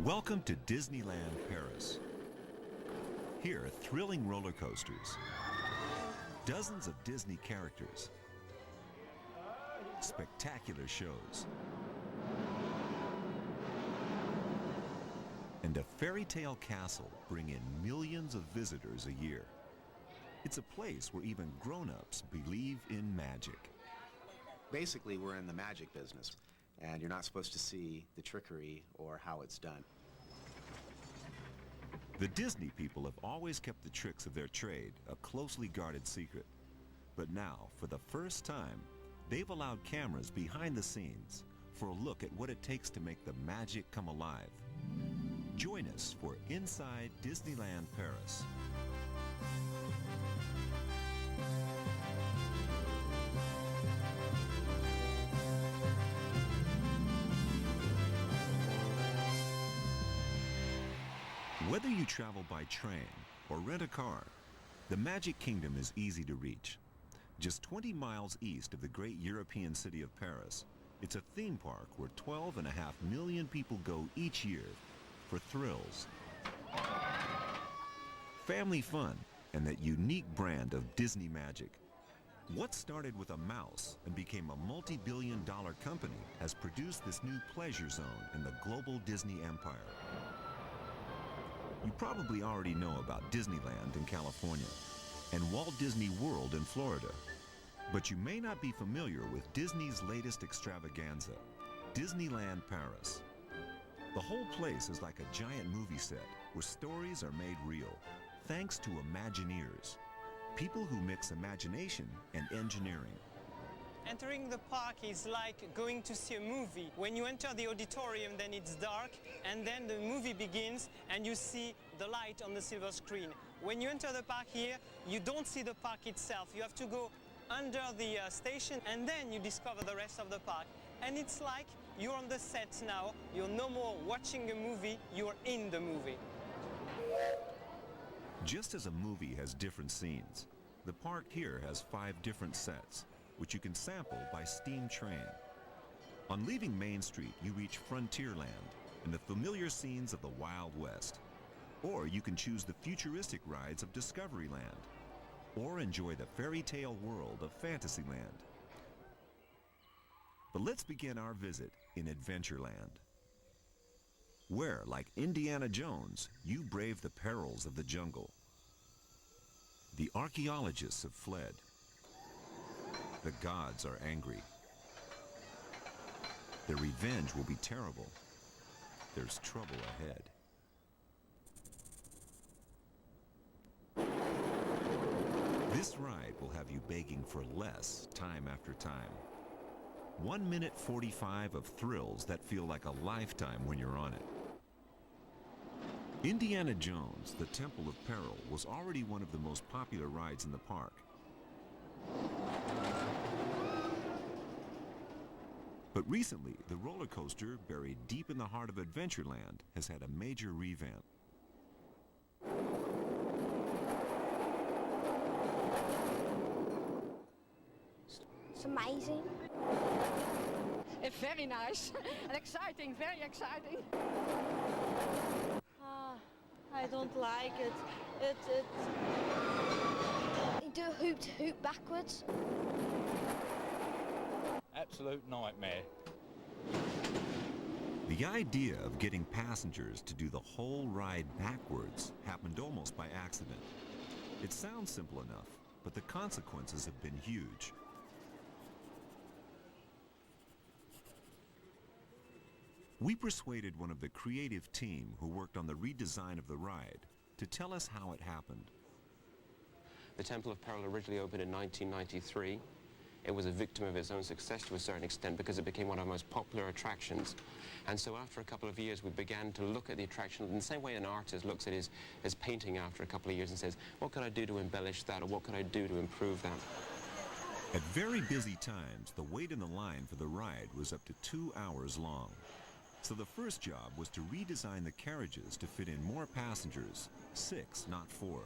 Welcome to Disneyland Paris. Here, thrilling roller coasters, dozens of Disney characters, spectacular shows, and a fairy tale castle bring in millions of visitors a year. It's a place where even grown-ups believe in magic. Basically, we're in the magic business, and you're not supposed to see the trickery or how it's done. The Disney people have always kept the tricks of their trade a closely guarded secret. But now, for the first time, they've allowed cameras behind the scenes for a look at what it takes to make the magic come alive. Join us for Inside Disneyland Paris. Whether you travel by train or rent a car, the Magic Kingdom is easy to reach. Just 20 miles east of the great European city of Paris, it's a theme park where 12.5 million people go each year for thrills, family fun, and that unique brand of Disney magic. What started with a mouse and became a multi-billion-dollar company has produced this new pleasure zone in the global Disney empire. You probably already know about Disneyland in California and Walt Disney World in Florida, but you may not be familiar with Disney's latest extravaganza, Disneyland Paris. The whole place is like a giant movie set where stories are made real, thanks to Imagineers, people who mix imagination and engineering. Entering the park is like going to see a movie. When you enter the auditorium, then it's dark, and then the movie begins, and you see the light on the silver screen. When you enter the park here, you don't see the park itself. You have to go under the station, and then you discover the rest of the park. And it's like you're on the set now. You're no more watching a movie, you're in the movie. Just as a movie has different scenes, the park here has 5 different sets, which you can sample by steam train. On leaving Main Street, you reach Frontierland and the familiar scenes of the Wild West. Or you can choose the futuristic rides of Discoveryland, or enjoy the fairy tale world of Fantasyland. But let's begin our visit in Adventureland, where, like Indiana Jones, you brave the perils of the jungle. The archaeologists have fled. The gods are angry. Their revenge will be terrible. There's trouble ahead. This ride will have you begging for less time after time. 1 minute 45 of thrills that feel like a lifetime when you're on it. Indiana Jones, the Temple of Peril, was already one of the most popular rides in the park. But recently, the roller coaster, buried deep in the heart of Adventureland, has had a major revamp. It's amazing. It's very nice and exciting, very exciting. I don't like it. You do a hoop to hoop backwards. Absolute nightmare. The idea of getting passengers to do the whole ride backwards happened almost by accident. It sounds simple enough, but the consequences have been huge. We persuaded one of the creative team who worked on the redesign of the ride to tell us how it happened. The Temple of Peril originally opened in 1993. It was a victim of its own success to a certain extent because it became one of our most popular attractions. And so after a couple of years, we began to look at the attraction in the same way an artist looks at his painting after a couple of years and says, what could I do to embellish that, or what could I do to improve that? At very busy times, the wait in the line for the ride was up to 2 hours long. So the first job was to redesign the carriages to fit in more passengers, 6, not 4,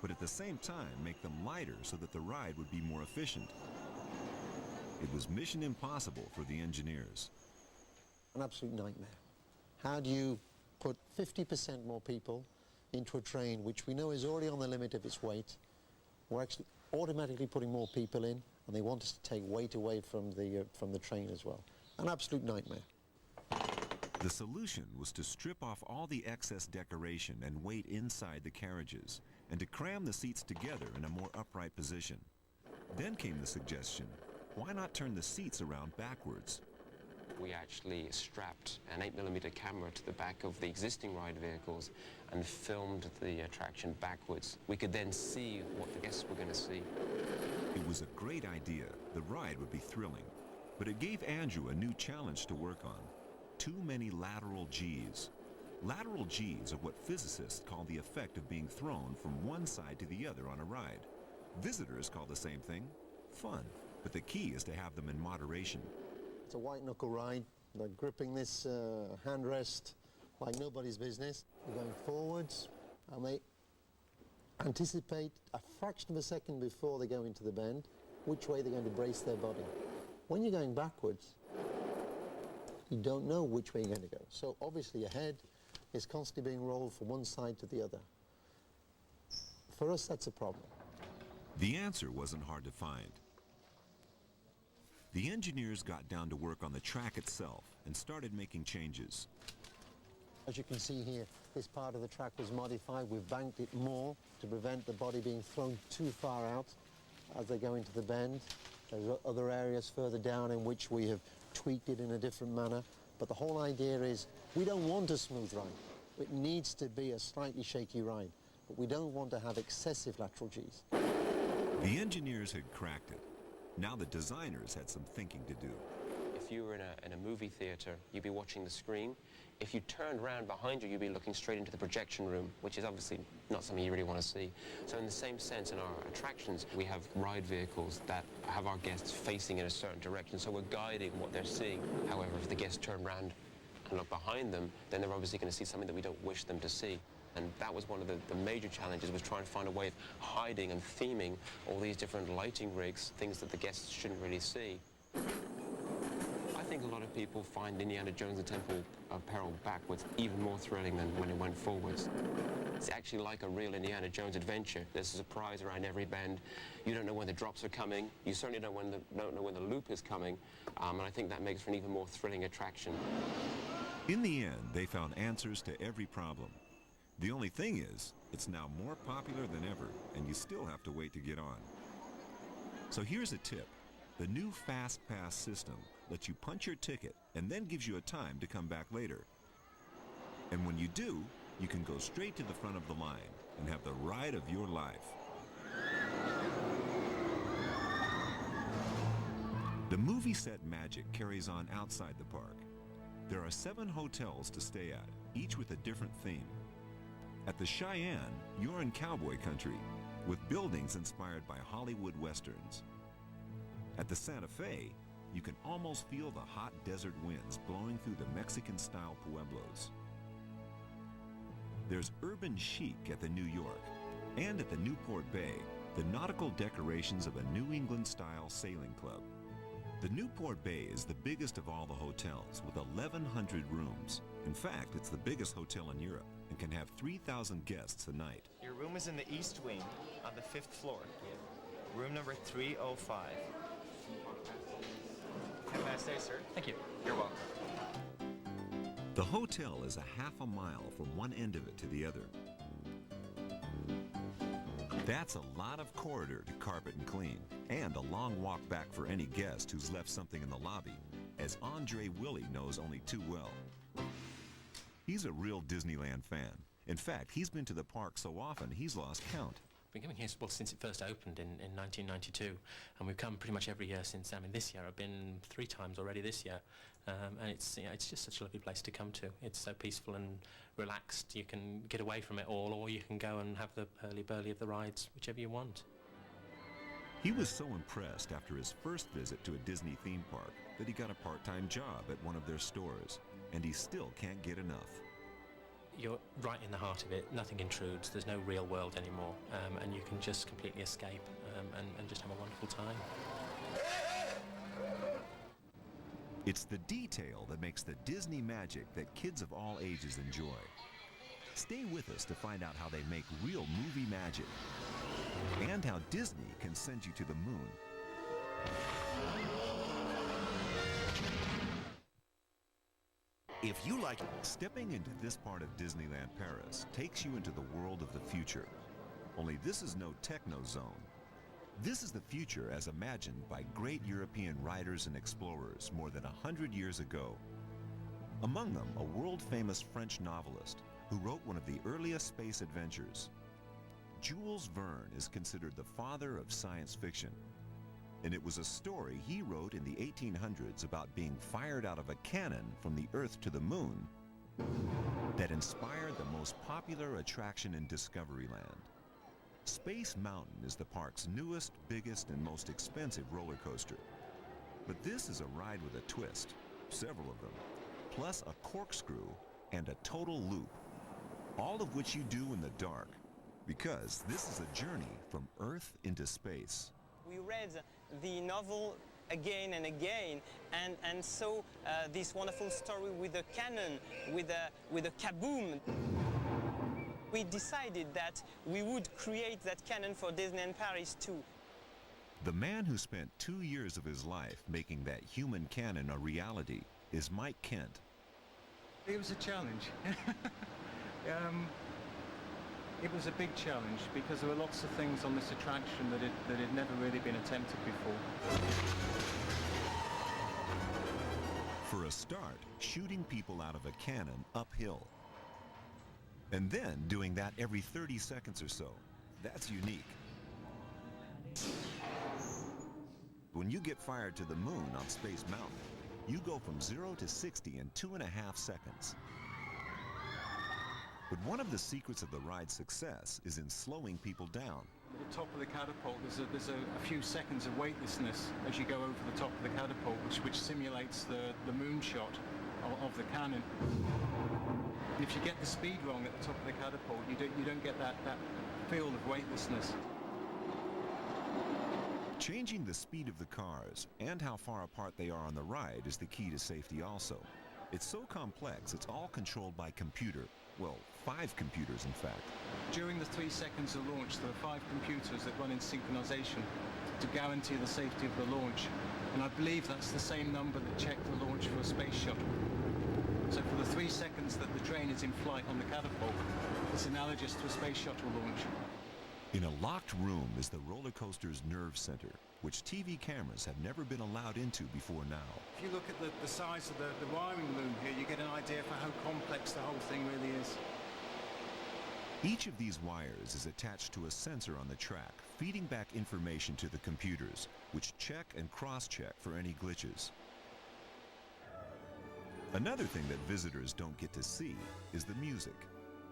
but at the same time make them lighter so that the ride would be more efficient. It was mission impossible for the engineers. An absolute nightmare. How do you put 50% more people into a train which we know is already on the limit of its weight. We're actually automatically putting more people in, and they want us to take weight away from the train as well. An absolute nightmare. The solution was to strip off all the excess decoration and weight inside the carriages, and to cram the seats together in a more upright position. Then came the suggestion, why not turn the seats around backwards? We actually strapped an 8mm camera to the back of the existing ride vehicles and filmed the attraction backwards. We could then see what the guests were going to see. It was a great idea. The ride would be thrilling. But it gave Andrew a new challenge to work on. Too many lateral Gs. Lateral Gs are what physicists call the effect of being thrown from one side to the other on a ride. Visitors call the same thing fun. But the key is to have them in moderation. It's a white-knuckle ride. They're gripping this handrest like nobody's business. They're going forwards, and they anticipate a fraction of a second before they go into the bend which way they're going to brace their body. When you're going backwards, you don't know which way you're going to go. So obviously your head is constantly being rolled from one side to the other. For us, that's a problem. The answer wasn't hard to find. The engineers got down to work on the track itself and started making changes. As you can see here, this part of the track was modified. We've banked it more to prevent the body being thrown too far out as they go into the bend. There are other areas further down in which we have tweaked it in a different manner. But the whole idea is we don't want a smooth ride. It needs to be a slightly shaky ride. But we don't want to have excessive lateral Gs. The engineers had cracked it. Now the designers had some thinking to do. If you were in a movie theater, you'd be watching the screen. If you turned around behind you, you'd be looking straight into the projection room, which is obviously not something you really want to see. So in the same sense, in our attractions, we have ride vehicles that have our guests facing in a certain direction, so we're guiding what they're seeing. However, if the guests turn around and look behind them, then they're obviously going to see something that we don't wish them to see. And that was one of the major challenges, was trying to find a way of hiding and theming all these different lighting rigs, things that the guests shouldn't really see. I think a lot of people find Indiana Jones and the Temple of Peril backwards even more thrilling than when it went forwards. It's actually like a real Indiana Jones adventure. There's a surprise around every bend. You don't know when the drops are coming. You certainly don't know when the loop is coming. And I think that makes for an even more thrilling attraction. In the end, they found answers to every problem. The only thing is, it's now more popular than ever, and you still have to wait to get on. So here's a tip. The new Fast Pass system lets you punch your ticket and then gives you a time to come back later. And when you do, you can go straight to the front of the line and have the ride of your life. The movie set magic carries on outside the park. There are 7 hotels to stay at, each with a different theme. At the Cheyenne, you're in cowboy country, with buildings inspired by Hollywood westerns. At the Santa Fe, you can almost feel the hot desert winds blowing through the Mexican-style pueblos. There's urban chic at the New York, and at the Newport Bay, the nautical decorations of a New England-style sailing club. The Newport Bay is the biggest of all the hotels, with 1,100 rooms. In fact, it's the biggest hotel in Europe and can have 3,000 guests a night. Your room is in the east wing on the 5th floor. Room number 305. Have a nice day, sir. Thank you. You're welcome. The hotel is a half a mile from one end of it to the other. That's a lot of corridor to carpet and clean, and a long walk back for any guest who's left something in the lobby, as Andre Willie knows only too well. He's a real Disneyland fan. In fact, he's been to the park so often he's lost count. I've been coming here since it first opened in 1992, and we've come pretty much every year since. I mean, this year I've been 3 times already this year, and it's just such a lovely place to come to. It's so peaceful and relaxed. You can get away from it all, or you can go and have the hurly-burly of the rides, whichever you want. He was so impressed after his first visit to a Disney theme park that he got a part-time job at one of their stores, and he still can't get enough. You're right in the heart of it. Nothing intrudes. There's no real world anymore, and you can just completely escape and just have a wonderful time. It's the detail that makes the Disney magic that kids of all ages enjoy. Stay with us to find out how they make real movie magic and how Disney can send you to the moon. If you like stepping into this part of Disneyland Paris takes you into the world of the future. Only this is no techno zone. This is the future as imagined by great European writers and explorers more than 100 years ago. Among them, a world-famous French novelist who wrote one of the earliest space adventures. Jules Verne is considered the father of science fiction. And it was a story he wrote in the 1800s about being fired out of a cannon from the Earth to the moon that inspired the most popular attraction in Discoveryland. Space Mountain is the park's newest, biggest, and most expensive roller coaster. But this is a ride with a twist, several of them, plus a corkscrew and a total loop, all of which you do in the dark, because this is a journey from Earth into space. We read the novel again and again and saw this wonderful story with a cannon, with a kaboom. We decided that we would create that cannon for Disneyland Paris too. The man who spent 2 years of his life making that human cannon a reality is Mike Kent. It was a challenge. It was a big challenge because there were lots of things on this attraction that had never really been attempted before. For a start, shooting people out of a cannon uphill. And then doing that every 30 seconds or so. That's unique. When you get fired to the moon on Space Mountain, you go from 0 to 60 in 2.5 seconds. But one of the secrets of the ride's success is in slowing people down. At the top of the catapult, there's a few seconds of weightlessness as you go over the top of the catapult, which simulates the moonshot of the cannon. And if you get the speed wrong at the top of the catapult, you don't get that feel of weightlessness. Changing the speed of the cars and how far apart they are on the ride is the key to safety also. It's so complex, it's all controlled by computer. Well, 5 computers, in fact. During the 3 seconds of launch, there are 5 computers that run in synchronization to guarantee the safety of the launch. And I believe that's the same number that checked the launch for a space shuttle. So for the 3 seconds that the train is in flight on the catapult, it's analogous to a space shuttle launch. In a locked room is the roller coaster's nerve center, which TV cameras have never been allowed into before now. If you look at the size of the wiring loom here, you get an idea for how complex the whole thing really is. Each of these wires is attached to a sensor on the track, feeding back information to the computers, which check and cross-check for any glitches. Another thing that visitors don't get to see is the music.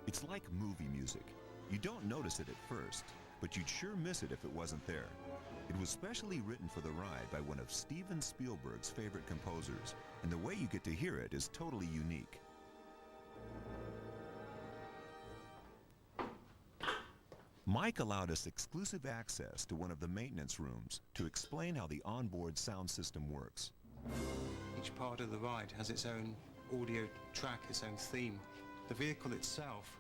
It's like movie music. You don't notice it at first, but you'd sure miss it if it wasn't there. It was specially written for the ride by one of Steven Spielberg's favorite composers, and the way you get to hear it is totally unique. Mike allowed us exclusive access to one of the maintenance rooms to explain how the onboard sound system works. Each part of the ride has its own audio track, its own theme. The vehicle itself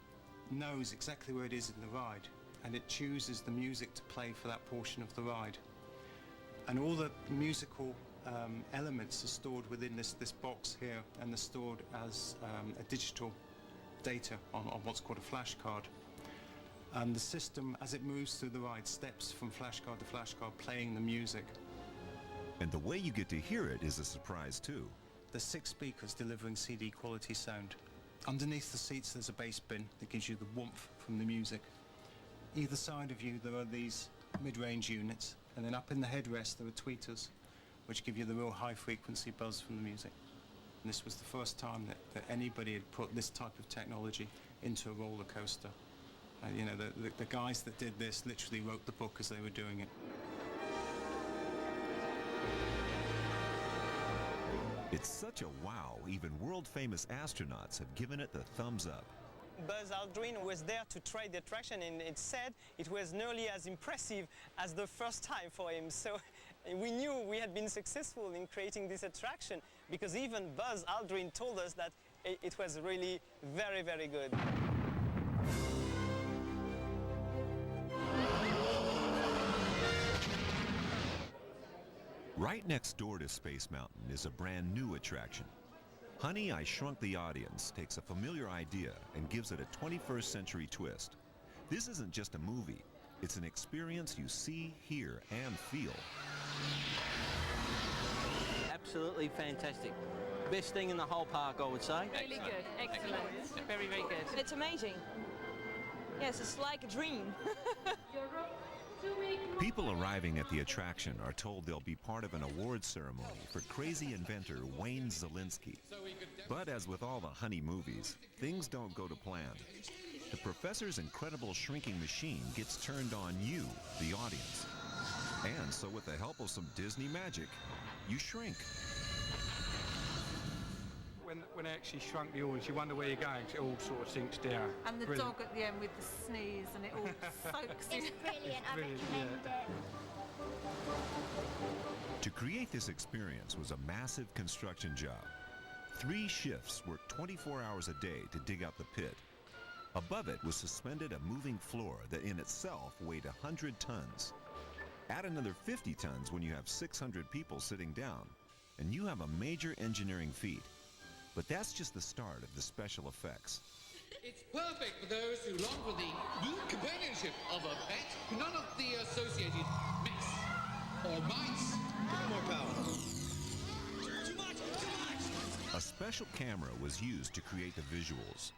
knows exactly where it is in the ride, and it chooses the music to play for that portion of the ride. And all the musical elements are stored within this box here, and they're stored as a digital data on what's called a flashcard. And the system, as it moves through the ride, steps from flashcard to flashcard, playing the music. And the way you get to hear it is a surprise too. There's 6 speakers delivering CD quality sound. Underneath the seats there's a bass bin that gives you the warmth from the music. Either side of you there are these mid-range units, and then up in the headrest there are tweeters, which give you the real high-frequency buzz from the music. And this was the first time that anybody had put this type of technology into a roller coaster. You know, the guys that did this literally wrote the book as they were doing it. It's such a wow, even world-famous astronauts have given it the thumbs up. Buzz Aldrin was there to try the attraction, and it said it was nearly as impressive as the first time for him. So we knew we had been successful in creating this attraction because even Buzz Aldrin told us that it was really very, very good. Right next door to Space Mountain is a brand new attraction. Honey, I Shrunk the Audience takes a familiar idea and gives it a 21st century twist. This isn't just a movie, it's an experience you see, hear, and feel. Absolutely fantastic. Best thing in the whole park, I would say. Really good, excellent, very, very good. It's amazing. Yes, it's like a dream. People arriving at the attraction are told they'll be part of an awards ceremony for crazy inventor Wayne Zielinski. But as with all the Honey movies, things don't go to plan. The professor's incredible shrinking machine gets turned on you, the audience. And so with the help of some Disney magic, you shrink. When I actually shrunk the audience, you wonder where you're going, 'cause it all sort of sinks down. And the Brilliant. dog at the end with the sneeze and it all soaks in. It's brilliant, I Brilliant, recommend yeah. it. To create this experience was a massive construction job. 3 shifts worked 24 hours a day to dig out the pit. Above it was suspended a moving floor that in itself weighed 100 tons. Add another 50 tons when you have 600 people sitting down, and you have a major engineering feat. But that's just the start of the special effects. It's perfect for those who long for the new companionship of a pet, none of the associated mess or mice. Give more power. Too much! A special camera was used to create the visuals.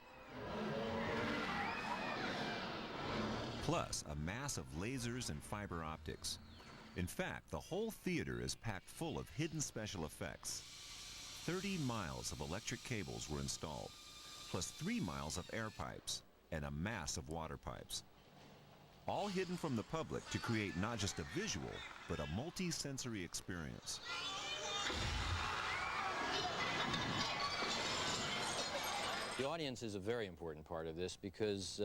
Plus, a mass of lasers and fiber optics. In fact, the whole theater is packed full of hidden special effects. 30 miles of electric cables were installed, plus 3 miles of air pipes and a mass of water pipes. All hidden from the public to create not just a visual, but a multi-sensory experience. The audience is a very important part of this because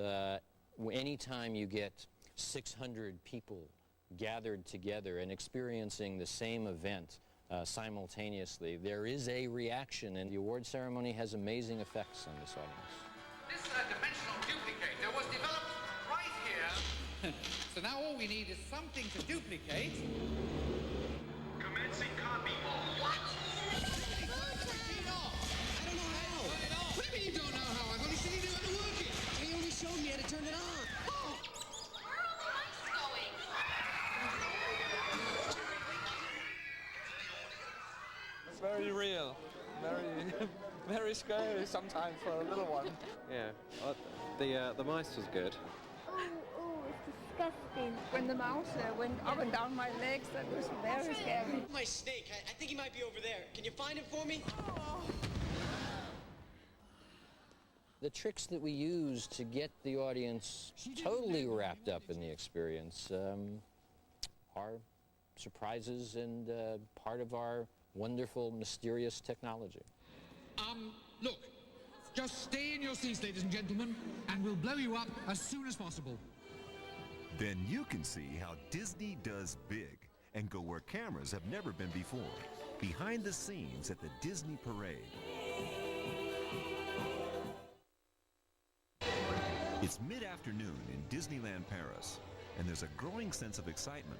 anytime you get 600 people gathered together and experiencing the same event simultaneously, there is a reaction, and the award ceremony has amazing effects on this audience. This dimensional duplicator was developed right here. So now all we need is something to duplicate. Commencing copy mode. What? I don't know how. What do you mean you don't know how? I thought you said you knew how to work it. He only showed me how to turn it on. It's very real, very scary sometimes for a little one. Yeah, the mice was good. Oh, it's disgusting. When the mouse went up and down my legs, that was very scary. My snake, I think he might be over there. Can you find him for me? The tricks that we use to get the audience totally wrapped up in the experience are surprises and part of our wonderful, mysterious technology. Look, just stay in your seats, ladies and gentlemen, and we'll blow you up as soon as possible. Then you can see how Disney does big and go where cameras have never been before. Behind the scenes at the Disney Parade. It's mid-afternoon in Disneyland Paris, and there's a growing sense of excitement.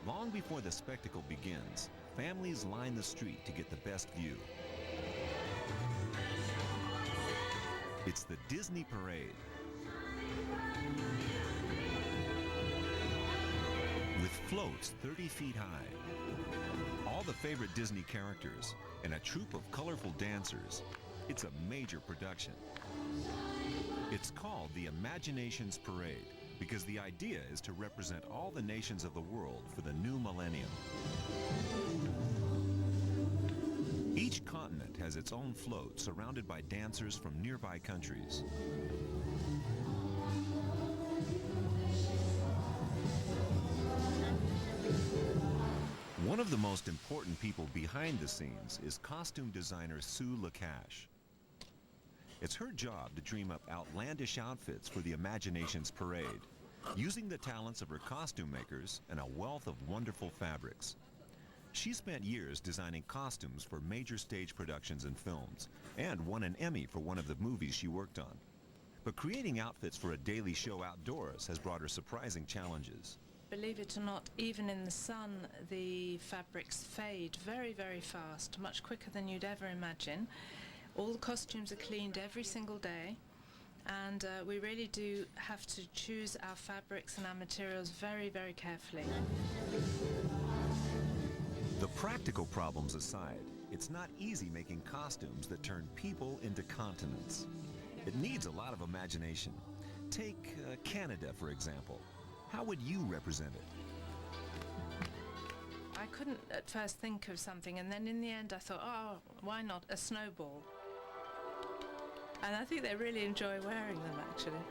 Long before the spectacle begins, families line the street to get the best view. It's the Disney Parade. With floats 30 feet high, all the favorite Disney characters, and a troupe of colorful dancers, it's a major production. It's called the Imaginations Parade because the idea is to represent all the nations of the world for the new millennium. Each continent has its own float surrounded by dancers from nearby countries. One of the most important people behind the scenes is costume designer Sue Lacache. It's her job to dream up outlandish outfits for the Imaginations Parade, using the talents of her costume makers and a wealth of wonderful fabrics. She spent years designing costumes for major stage productions and films, and won an Emmy for one of the movies she worked on. But creating outfits for a daily show outdoors has brought her surprising challenges. Believe it or not, even in the sun, the fabrics fade very, very fast, much quicker than you'd ever imagine. All the costumes are cleaned every single day, and we really do have to choose our fabrics and our materials very, very carefully. The practical problems aside, it's not easy making costumes that turn people into continents. It needs a lot of imagination. Take Canada, for example. How would you represent it? I couldn't at first think of something, and then in the end I thought, oh, why not a snowball? And I think they really enjoy wearing them, actually.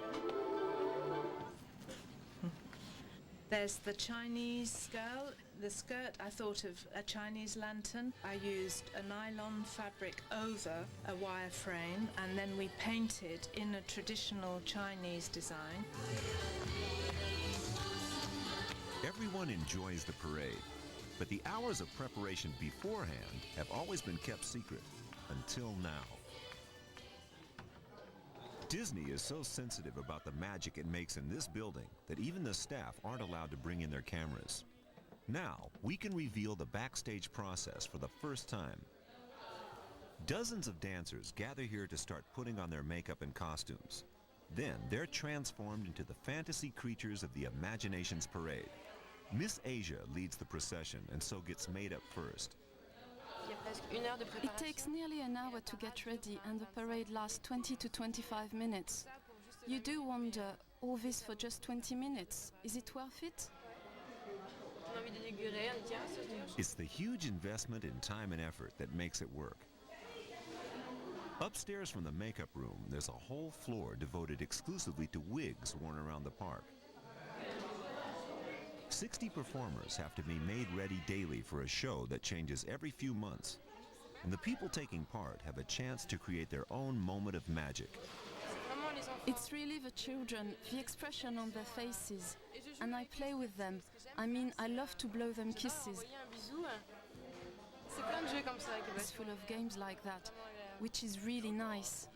There's the Chinese girl. The skirt, I thought of a Chinese lantern. I used a nylon fabric over a wire frame, and then we painted in a traditional Chinese design. Everyone enjoys the parade, but the hours of preparation beforehand have always been kept secret, until now. Disney is so sensitive about the magic it makes in this building that even the staff aren't allowed to bring in their cameras. Now, we can reveal the backstage process for the first time. Dozens of dancers gather here to start putting on their makeup and costumes. Then they're transformed into the fantasy creatures of the imagination's parade. Miss Asia leads the procession and so gets made up first. It takes nearly an hour to get ready, and the parade lasts 20 to 25 minutes. You do wonder, all this for just 20 minutes? Is it worth it? It's the huge investment in time and effort that makes it work. Upstairs from the makeup room, there's a whole floor devoted exclusively to wigs worn around the park. 60 performers have to be made ready daily for a show that changes every few months. And the people taking part have a chance to create their own moment of magic. It's really the children, the expression on their faces. And I play with them. I mean, I love to blow them kisses. It's full of games like that, which is really nice.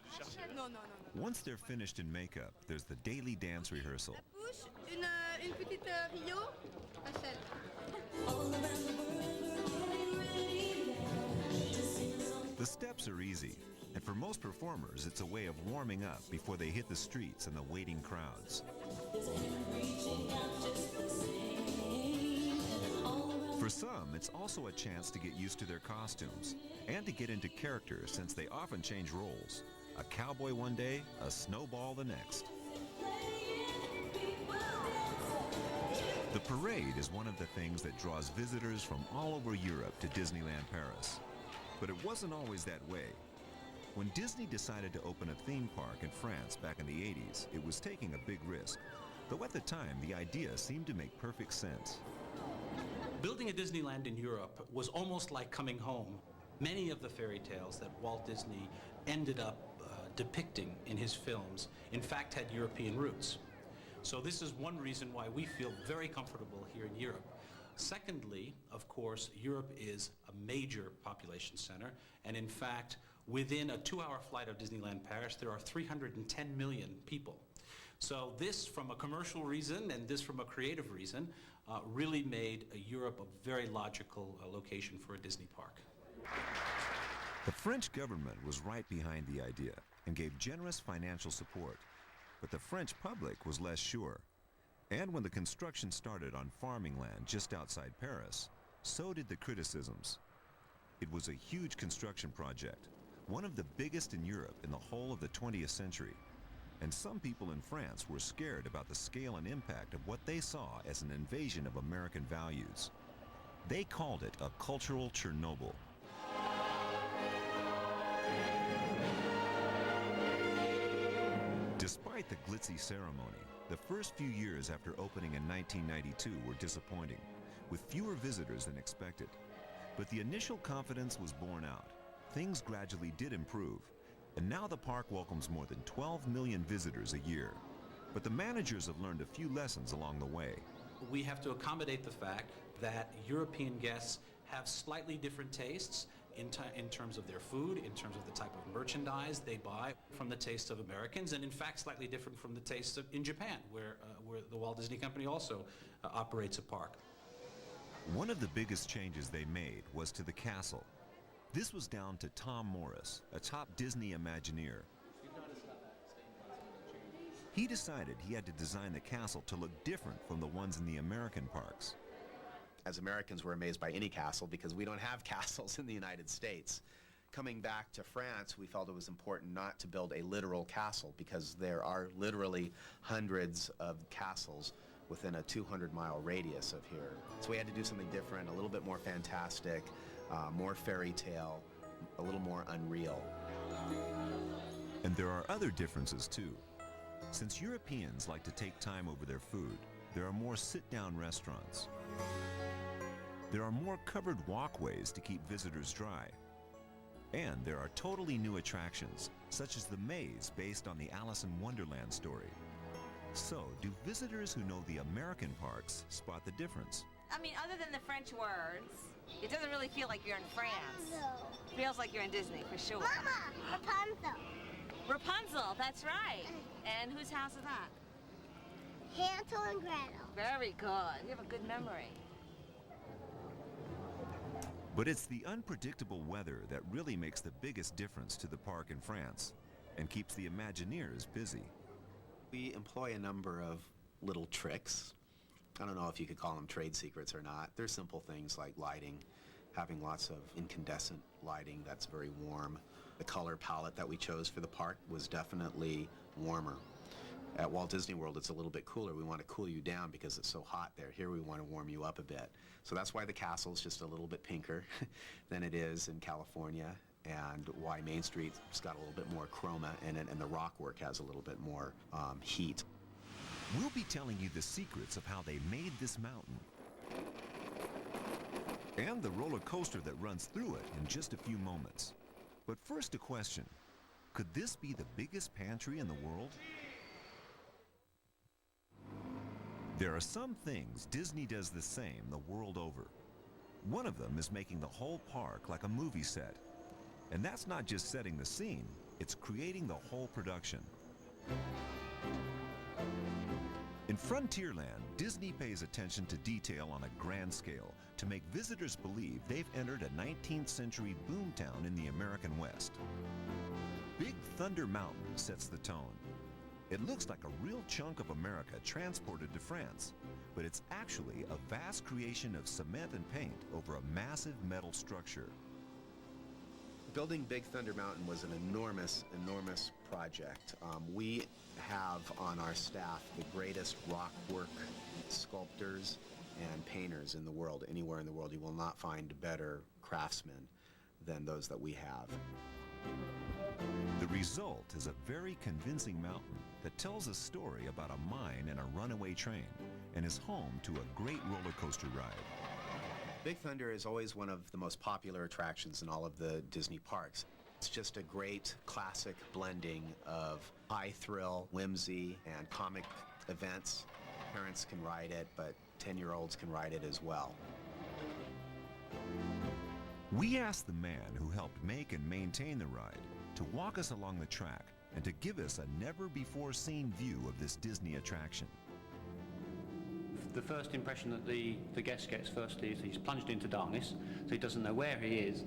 Once they're finished in makeup, there's the daily dance rehearsal. Une petite Rio. The steps are easy, and for most performers, it's a way of warming up before they hit the streets and the waiting crowds. For some, it's also a chance to get used to their costumes and to get into character, since they often change roles. A cowboy one day, a snowball the next. The parade is one of the things that draws visitors from all over Europe to Disneyland Paris. But it wasn't always that way. When Disney decided to open a theme park in France back in the 80s, it was taking a big risk. Though at the time, the idea seemed to make perfect sense. Building a Disneyland in Europe was almost like coming home. Many of the fairy tales that Walt Disney ended up depicting in his films, in fact, had European roots. So this is one reason why we feel very comfortable here in Europe. Secondly, of course, Europe is a major population center, and in fact, within a 2-hour flight of Disneyland Paris, there are 310 million people. So this, from a commercial reason, and this from a creative reason, really made Europe a very logical location for a Disney park. The French government was right behind the idea and gave generous financial support, but the French public was less sure. And when the construction started on farming land just outside Paris, so did the criticisms. It was a huge construction project, one of the biggest in Europe in the whole of the 20th century. And some people in France were scared about the scale and impact of what they saw as an invasion of American values. They called it a cultural Chernobyl. Despite the glitzy ceremony, the first few years after opening in 1992 were disappointing, with fewer visitors than expected. But the initial confidence was borne out. Things gradually did improve, and now the park welcomes more than 12 million visitors a year. But the managers have learned a few lessons along the way. We have to accommodate the fact that European guests have slightly different tastes in terms of their food, in terms of the type of merchandise they buy, from the tastes of Americans, and in fact slightly different from the tastes in Japan, where the Walt Disney Company also operates a park. One of the biggest changes they made was to the castle. This was down to Tom Morris, a top Disney Imagineer. He decided he had to design the castle to look different from the ones in the American parks. As Americans, we're amazed by any castle because we don't have castles in the United States. Coming back to France, we felt it was important not to build a literal castle because there are literally hundreds of castles within a 200-mile radius of here. So we had to do something different, a little bit more fantastic, more fairy tale, a little more unreal. And there are other differences too. Since Europeans like to take time over their food, there are more sit-down restaurants. There are more covered walkways to keep visitors dry. And there are totally new attractions, such as the maze based on the Alice in Wonderland story. So, do visitors who know the American parks spot the difference? I mean, other than the French words, it doesn't really feel like you're in France. It feels like you're in Disney, for sure. Mama, Rapunzel. Rapunzel, that's right. And whose house is that? Hansel and Gretel. Very good. You have a good memory. But it's the unpredictable weather that really makes the biggest difference to the park in France and keeps the Imagineers busy. We employ a number of little tricks. I don't know if you could call them trade secrets or not. They're simple things like lighting, having lots of incandescent lighting that's very warm. The color palette that we chose for the park was definitely warmer. At Walt Disney World, it's a little bit cooler. We want to cool you down because it's so hot there. Here, we want to warm you up a bit. So that's why the castle's just a little bit pinker than it is in California, and why Main Street's got a little bit more chroma in it, and the rock work has a little bit more heat. We'll be telling you the secrets of how they made this mountain and the roller coaster that runs through it in just a few moments. But first, a question. Could this be the biggest pantry in the world? There are some things Disney does the same the world over. One of them is making the whole park like a movie set. And that's not just setting the scene, it's creating the whole production. In Frontierland, Disney pays attention to detail on a grand scale to make visitors believe they've entered a 19th century boomtown in the American West. Big Thunder Mountain sets the tone. It looks like a real chunk of America transported to France, but it's actually a vast creation of cement and paint over a massive metal structure. Building Big Thunder Mountain was an enormous, enormous project. We have on our staff the greatest rock work sculptors and painters in the world. Anywhere in the world, you will not find better craftsmen than those that we have. The result is a very convincing mountain that tells a story about a mine and a runaway train and is home to a great roller coaster ride. Big Thunder is always one of the most popular attractions in all of the Disney parks. It's just a great classic blending of high thrill, whimsy, and comic events. Parents can ride it, but 10-year-olds can ride it as well. We asked the man who helped make and maintain the ride to walk us along the track and to give us a never-before-seen view of this Disney attraction. The first impression that the guest gets firstly is he's plunged into darkness, so he doesn't know where he is.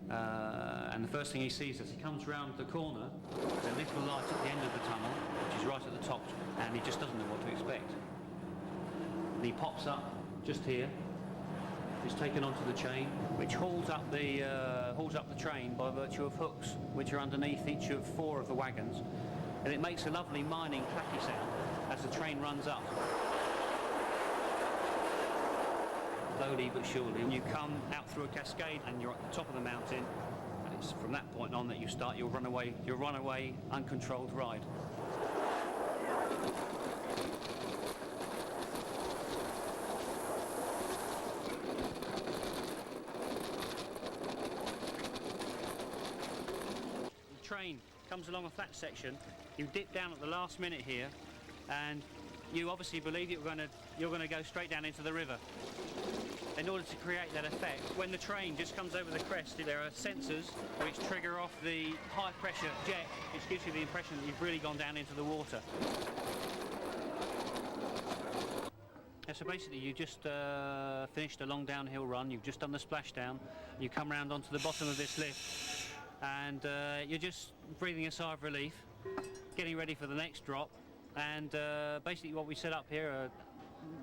And the first thing he sees as he comes round the corner, there's a little light at the end of the tunnel, which is right at the top, and he just doesn't know what to expect. And he pops up just here. He's taken onto the chain, which hauls up the train by virtue of hooks, which are underneath each of 4 of the wagons, and it makes a lovely mining clacky sound as the train runs up. Slowly but surely, and you come out through a cascade, and you're at the top of the mountain. And it's from that point on that you start your runaway, uncontrolled ride. The train comes along a flat section. You dip down at the last minute here, and you obviously believe you're going to go straight down into the river. in order to create that effect. When the train just comes over the crest, there are sensors which trigger off the high pressure jet, which gives you the impression that you've really gone down into the water. So basically you just finished a long downhill run, you've just done the splashdown, you come round onto the bottom of this lift and you're just breathing a sigh of relief, getting ready for the next drop, and basically what we set up here are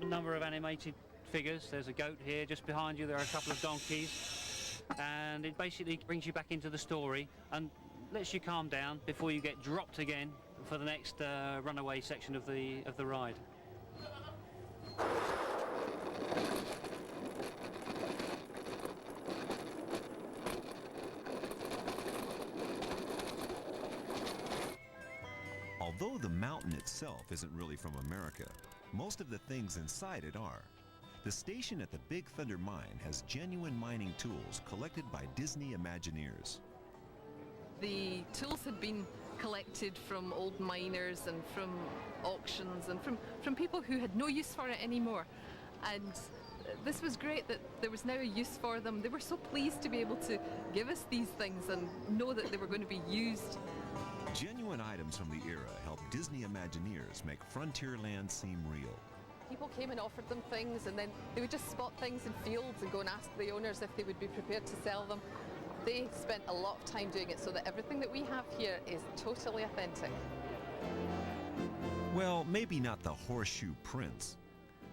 a number of animated figures. There's a goat here, just behind you there are a couple of donkeys, and it basically brings you back into the story and lets you calm down before you get dropped again for the next runaway section of the ride. Although the mountain itself isn't really from America, most of the things inside it are. The station at the Big Thunder Mine has genuine mining tools collected by Disney Imagineers. The tools had been collected from old miners and from auctions and from people who had no use for it anymore. And this was great that there was now a use for them. They were so pleased to be able to give us these things and know that they were going to be used. Genuine items from the era helped Disney Imagineers make Frontierland seem real. People came and offered them things, and then they would just spot things in fields and go and ask the owners if they would be prepared to sell them. They spent a lot of time doing it so that everything that we have here is totally authentic. Well, maybe not the horseshoe prints,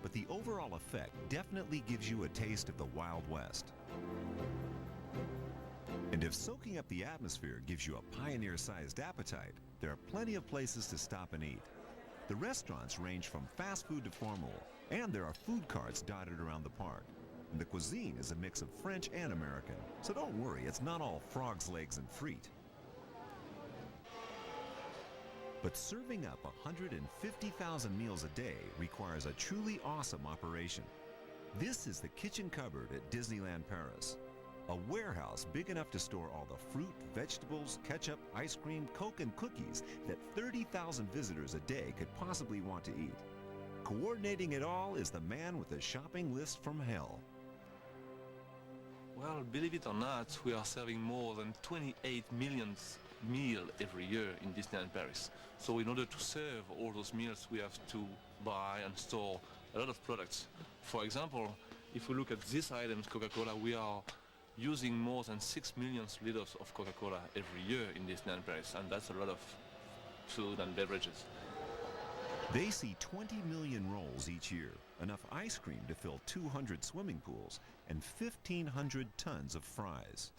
but the overall effect definitely gives you a taste of the Wild West. And if soaking up the atmosphere gives you a pioneer-sized appetite, there are plenty of places to stop and eat. The restaurants range from fast food to formal, and there are food carts dotted around the park. And the cuisine is a mix of French and American, so don't worry, it's not all frog's legs and frite. But serving up 150,000 meals a day requires a truly awesome operation. This is the kitchen cupboard at Disneyland Paris. A warehouse big enough to store all the fruit, vegetables, ketchup, ice cream, Coke, and cookies that 30,000 visitors a day could possibly want to eat. Coordinating it all is the man with a shopping list from hell. Well, believe it or not, we are serving more than 28 million meals every year in Disneyland Paris. So in order to serve all those meals, we have to buy and store a lot of products. For example, if we look at these items, Coca-Cola, we are using more than 6 million liters of Coca-Cola every year in Disneyland Paris, and that's a lot of food and beverages. They see 20 million rolls each year, enough ice cream to fill 200 swimming pools, and 1,500 tons of fries.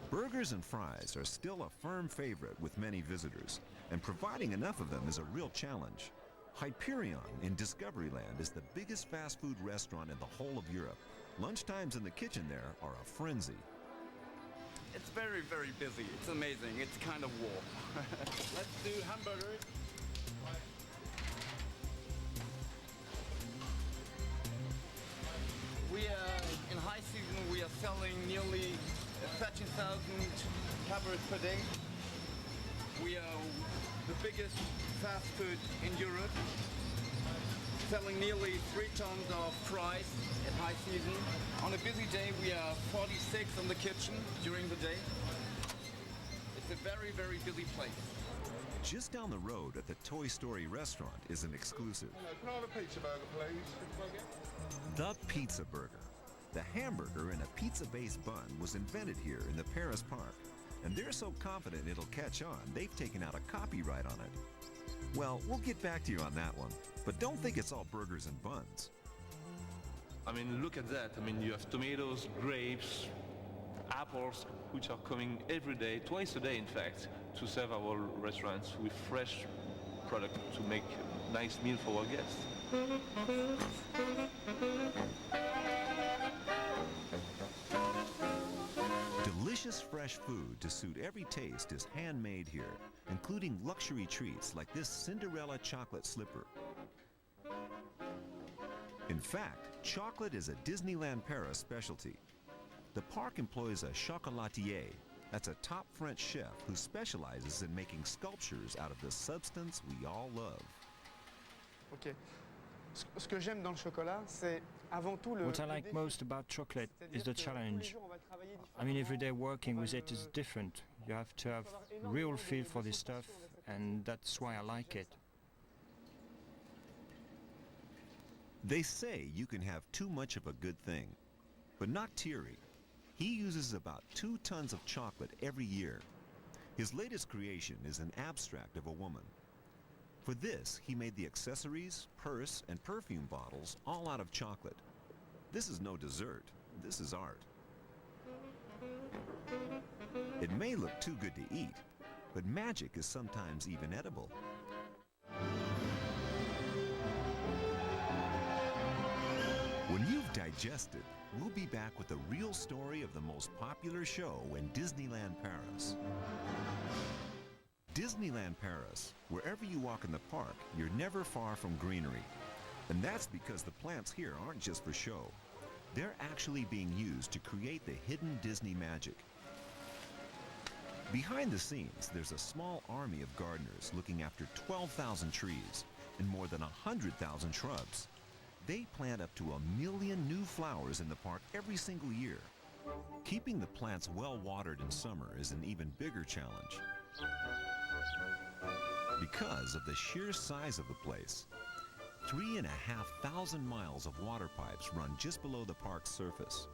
Burgers and fries are still a firm favorite with many visitors, and providing enough of them is a real challenge. Hyperion in Discoveryland is the biggest fast food restaurant in the whole of Europe. Lunchtimes in the kitchen there are a frenzy. It's very, very busy. It's amazing. It's kind of war. Let's do hamburgers. We are, in high season, we are selling nearly 13,000 hamburgers per day. We are the biggest fast food in Europe, selling nearly 3 tons of fries at high season. On a busy day, we are 46 in the kitchen during the day. It's a very, very busy place. Just down the road at the Toy Story restaurant is an exclusive. Can I have a pizza burger, please? The Pizza Burger. The hamburger in a pizza-based bun was invented here in the Paris park. And they're so confident it'll catch on, they've taken out a copyright on it. Well, we'll get back to you on that one. But don't think it's all burgers and buns. I mean, look at that. I mean, you have tomatoes, grapes, apples, which are coming every day, twice a day in fact, to serve our restaurants with fresh product to make a nice meal for our guests. Delicious fresh food to suit every taste is handmade here, including luxury treats like this Cinderella chocolate slipper. In fact, chocolate is a Disneyland Paris specialty. The park employs a chocolatier. That's a top French chef who specializes in making sculptures out of the substance we all love. Okay. Ce que j'aime dans le chocolat, c'est avant tout le... What I like most about chocolate is the challenge. I mean, every day working with it is different. You have to have real feel for this stuff, and that's why I like it. They say you can have too much of a good thing, but not Thierry. He uses about 2 tons of chocolate every year. His latest creation is an abstract of a woman. For this, he made the accessories, purse, and perfume bottles all out of chocolate. This is no dessert. This is art. It may look too good to eat, but magic is sometimes even edible. When you've digested, we'll be back with the real story of the most popular show in Disneyland Paris. Disneyland Paris, wherever you walk in the park, you're never far from greenery. And that's because the plants here aren't just for show. They're actually being used to create the hidden Disney magic. Behind the scenes, there's a small army of gardeners looking after 12,000 trees and more than 100,000 shrubs. They plant up to 1 million new flowers in the park every single year. Keeping the plants well watered in summer is an even bigger challenge because of the sheer size of the place. 3,500 miles of water pipes run just below the park's surface.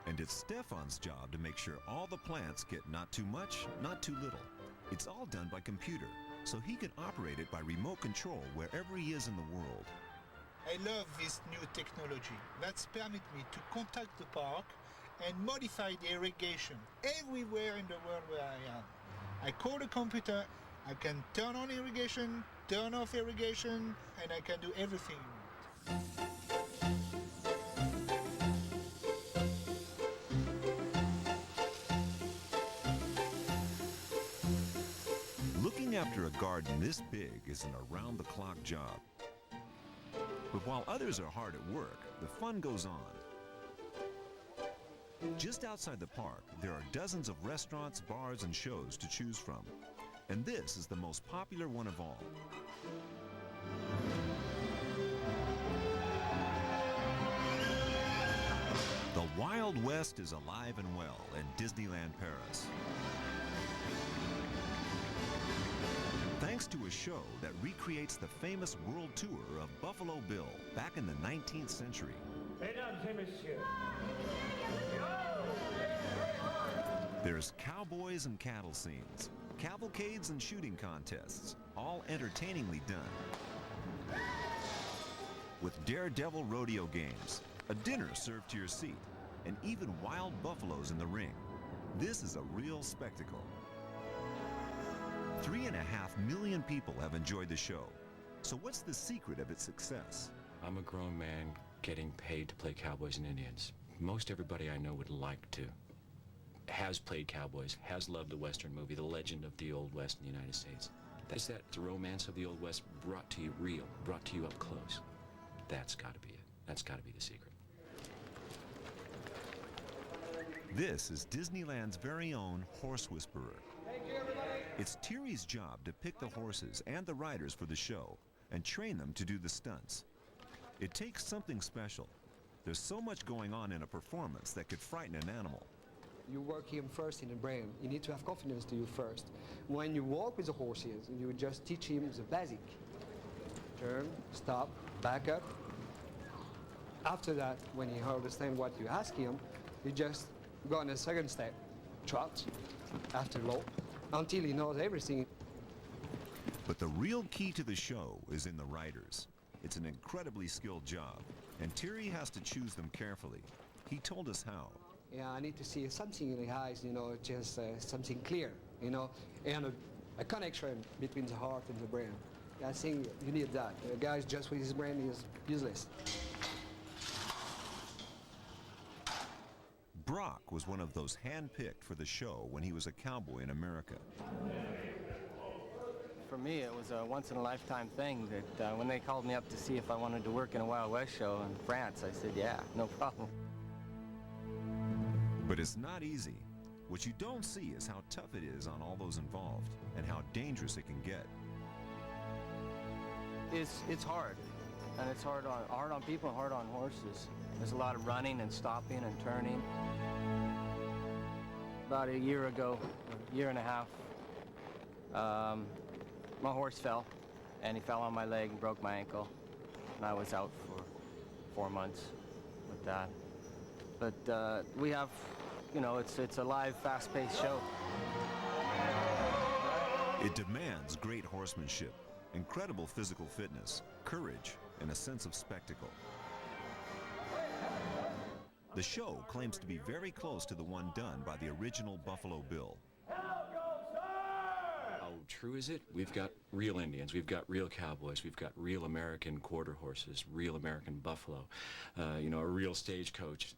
And it's Stefan's job to make sure all the plants get not too much, not too little. It's all done by computer, so he can operate it by remote control wherever he is in the world. I love this new technology that's permit me to contact the park and modify the irrigation everywhere in the world where I am. I call the computer, I can turn on irrigation, turn off irrigation, and I can do everything. Looking after a garden this big is an around-the-clock job. But while others are hard at work, the fun goes on. Just outside the park, there are dozens of restaurants, bars, and shows to choose from. And this is the most popular one of all. The Wild West is alive and well in Disneyland Paris. Thanks to a show that recreates the famous world tour of Buffalo Bill back in the 19th century. Mesdames et messieurs. There's cowboys and cattle scenes, cavalcades and shooting contests, all entertainingly done. With daredevil rodeo games, a dinner served to your seat, and even wild buffaloes in the ring. This is a real spectacle. 3.5 million people have enjoyed the show. So what's the secret of its success? I'm a grown man getting paid to play cowboys and Indians. Most everybody I know would like to. Has played cowboys, has loved the Western movie, the legend of the Old West in the United States. That's that romance of the Old West brought to you real, brought to you up close. That's got to be it. That's got to be the secret. This is Disneyland's very own horse whisperer. It's Thierry's job to pick the horses and the riders for the show and train them to do the stunts. It takes something special. There's so much going on in a performance that could frighten an animal. You work him first in the brain. You need to have confidence to you first. When you walk with the horses, you just teach him the basic. Turn, stop, back up. After that, when he understands what you ask him, you just go on a second step, trot, after low, until he knows everything. But the real key to the show is in the riders. It's an incredibly skilled job, and Thierry has to choose them carefully. He told us how. Yeah, I need to see something in the eyes, you know, just something clear, you know, and a connection between the heart and the brain. I think you need that. A guy just with his brain is useless. Brock was one of those hand-picked for the show when he was a cowboy in America. For me, it was a once-in-a-lifetime thing that when they called me up to see if I wanted to work in a Wild West show in France, I said, yeah, no problem. But it's not easy. What you don't see is how tough it is on all those involved and how dangerous it can get. It's hard. and it's hard on people and hard on horses. There's a lot of running and stopping and turning. About a year ago, a year and a half, my horse fell, and he fell on my leg and broke my ankle, and I was out for 4 months with that. But we have, you know, it's a live, fast-paced show. It demands great horsemanship, incredible physical fitness, courage, and a sense of spectacle. The show claims to be very close to the one done by the original Buffalo Bill. How true is it? We've got real Indians, we've got real cowboys, we've got real American quarter horses, real American buffalo, you know, a real stagecoach.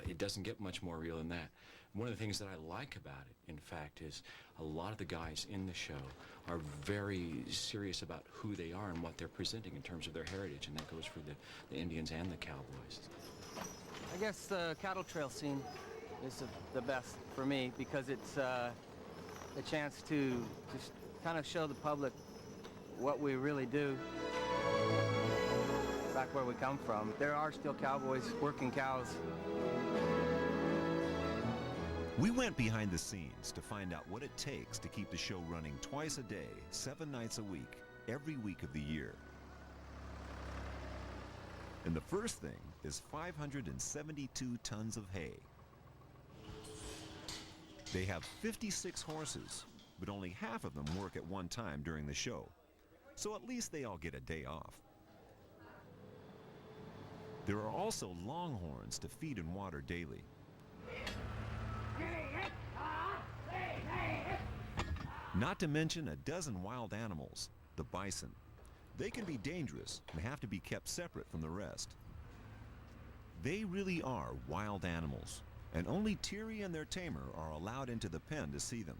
It doesn't get much more real than that. One of the things that I like about it, in fact, is a lot of the guys in the show are very serious about who they are and what they're presenting in terms of their heritage, and that goes for the Indians and the cowboys. I guess the cattle trail scene is the best for me because it's a chance to just kind of show the public what we really do back where we come from. There are still cowboys working cows. We went behind the scenes to find out what it takes to keep the show running twice a day, 7 nights a week, every week of the year. And the first thing is 572 tons of hay. They have 56 horses, but only half of them work at one time during the show. So at least they all get a day off. There are also longhorns to feed and water daily. Not to mention a dozen wild animals, the bison. They can be dangerous and have to be kept separate from the rest. They really are wild animals, and only Thierry and their tamer are allowed into the pen to see them.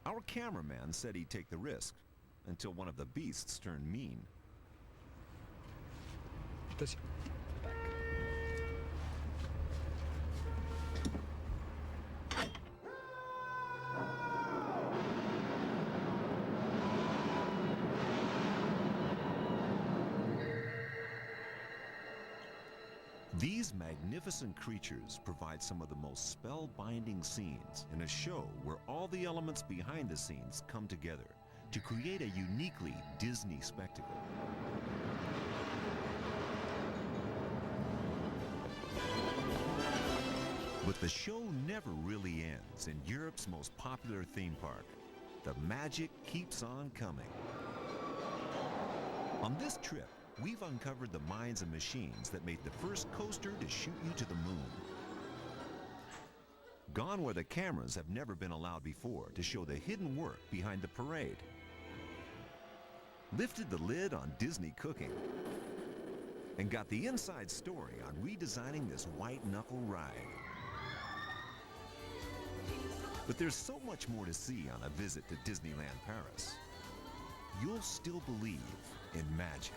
Our cameraman said he'd take the risk until one of the beasts turned mean. These magnificent creatures provide some of the most spellbinding scenes in a show where all the elements behind the scenes come together to create a uniquely Disney spectacle. But the show never really ends in Europe's most popular theme park. The magic keeps on coming. On this trip, we've uncovered the minds and machines that made the first coaster to shoot you to the moon. Gone where the cameras have never been allowed before to show the hidden work behind the parade. Lifted the lid on Disney cooking. And got the inside story on redesigning this white-knuckle ride. But there's so much more to see on a visit to Disneyland Paris. You'll still believe in magic.